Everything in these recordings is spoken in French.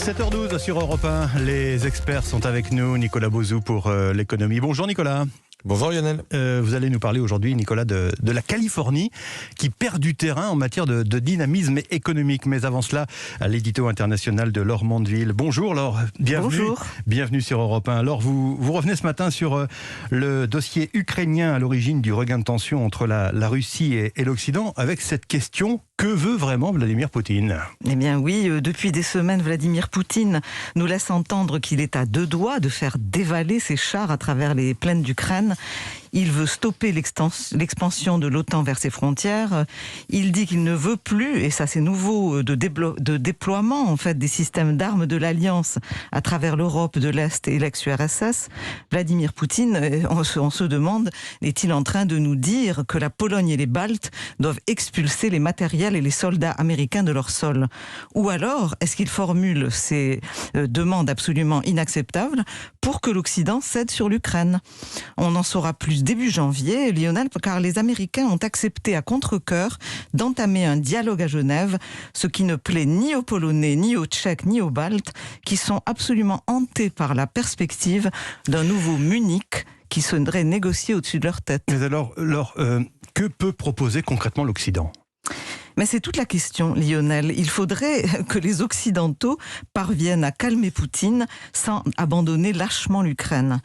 7h12 sur Europe 1, les experts sont avec nous. Nicolas Bauzou pour l'économie. Bonjour Nicolas. Bonjour Lionel. Vous allez nous parler aujourd'hui, Nicolas, de la Californie qui perd du terrain en matière de dynamisme économique. Mais avant cela, à l'édito international de Laure Mandeville. Bonjour Laure, bienvenue. Bonjour. Bienvenue sur Europe 1. Laure, vous revenez ce matin sur le dossier ukrainien à l'origine du regain de tension entre la Russie et l'Occident avec cette question: que veut vraiment Vladimir Poutine ? Eh bien oui, depuis des semaines, Vladimir Poutine nous laisse entendre qu'il est à deux doigts de faire dévaler ses chars à travers les plaines d'Ukraine. Il veut stopper l'expansion de l'OTAN vers ses frontières. Il dit qu'il ne veut plus, et ça c'est nouveau, de déploiement en fait des systèmes d'armes de l'Alliance à travers l'Europe de l'Est et l'ex-URSS. Vladimir Poutine, on se demande, est-il en train de nous dire que la Pologne et les Baltes doivent expulser les matériels et les soldats américains de leur sol? Ou alors, est-ce qu'il formule ces demandes absolument inacceptables pour que l'Occident cède sur l'Ukraine? On en saura plus début janvier, Lionel, car les Américains ont accepté à contre-cœur d'entamer un dialogue à Genève, ce qui ne plaît ni aux Polonais, ni aux Tchèques, ni aux Baltes, qui sont absolument hantés par la perspective d'un nouveau Munich qui serait négocié au-dessus de leur tête. Mais alors, Laure, que peut proposer concrètement l'Occident ? Mais c'est toute la question, Lionel. Il faudrait que les Occidentaux parviennent à calmer Poutine sans abandonner lâchement l'Ukraine.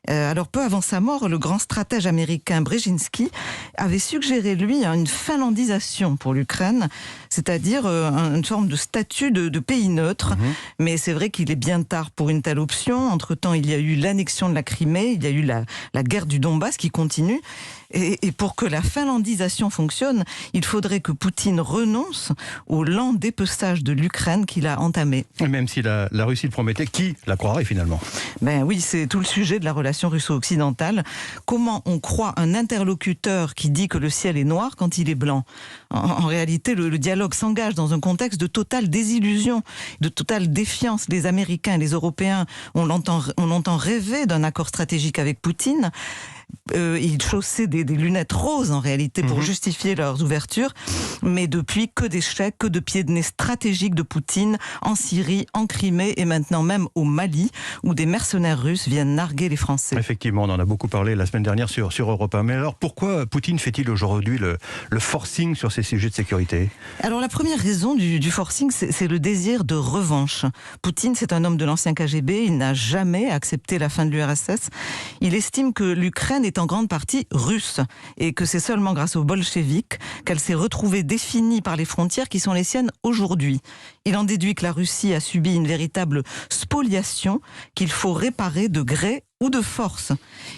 Alors peu avant sa mort, le grand stratège américain Brzezinski avait suggéré, lui, une finlandisation pour l'Ukraine, c'est-à-dire une forme de statut de pays neutre. Mais c'est vrai qu'il est bien tard pour une telle option. Entre-temps, il y a eu l'annexion de la Crimée, il y a eu la guerre du Donbass qui continue. Et pour que la finlandisation fonctionne, il faudrait que Poutine renonce au lent dépeçage de l'Ukraine qu'il a entamé. Même si la Russie le promettait, qui la croirait finalement ? Ben oui, c'est tout le sujet de la relation russo-occidentale. Comment on croit un interlocuteur qui dit que le ciel est noir quand il est blanc ? En réalité, le dialogue s'engage dans un contexte de totale désillusion, de totale défiance. Les Américains et les Européens, on entend rêver d'un accord stratégique avec Poutine. Ils chaussaient des lunettes roses en réalité pour justifier leurs ouvertures, mais depuis que d'échecs, que de pieds de nez stratégiques de Poutine en Syrie, en Crimée et maintenant même au Mali, où des mercenaires russes viennent narguer les Français. Effectivement, on en a beaucoup parlé la semaine dernière sur Europe 1. Mais alors pourquoi Poutine fait-il aujourd'hui le forcing sur ces sujets de sécurité ? Alors la première raison du forcing, c'est le désir de revanche. Poutine, c'est un homme de l'ancien KGB, il n'a jamais accepté la fin de l'URSS. Il estime que l'Ukraine est en grande partie russe et que c'est seulement grâce aux bolcheviks qu'elle s'est retrouvée définie par les frontières qui sont les siennes aujourd'hui. Il en déduit que la Russie a subi une véritable spoliation qu'il faut réparer de gré ou de force.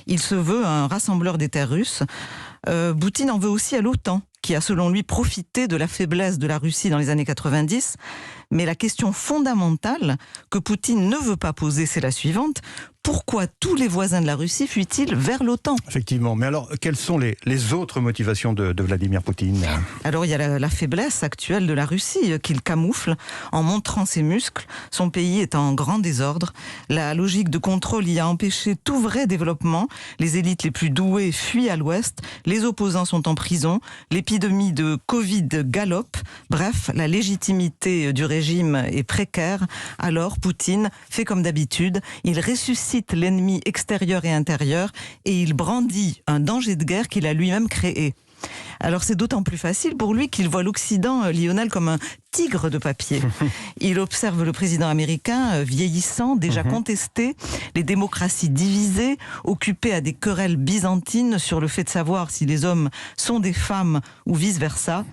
Il se veut un rassembleur des terres russes. Poutine en veut aussi à l'OTAN, qui a selon lui profité de la faiblesse de la Russie dans les années 90. Mais la question fondamentale que Poutine ne veut pas poser, c'est la suivante: pourquoi tous les voisins de la Russie fuient-ils vers l'OTAN ? Effectivement, mais alors quelles sont les autres motivations de Vladimir Poutine ? Alors il y a la faiblesse actuelle de la Russie qu'il camoufle en montrant ses muscles. Son pays est en grand désordre. La logique de contrôle y a empêché tout vrai développement. Les élites les plus douées fuient à l'ouest. Les opposants sont en prison. L'épidémie de Covid galope. Bref, la légitimité du régime est précaire. Alors Poutine fait comme d'habitude. Il ressuscite l'ennemi extérieur et intérieur et il brandit un danger de guerre qu'il a lui-même créé. Alors c'est d'autant plus facile pour lui qu'il voit l'Occident, Lionel, comme un tigre de papier. Il observe le président américain vieillissant, déjà contesté, les démocraties divisées, occupées à des querelles byzantines sur le fait de savoir si les hommes sont des femmes ou vice-versa.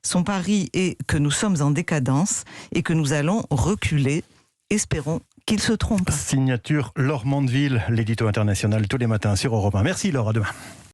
Son pari est que nous sommes en décadence et que nous allons reculer. Espérons qu'il se trompe. Signature Laure Mandeville, l'édito international tous les matins sur Europe 1. Merci Laure, à demain.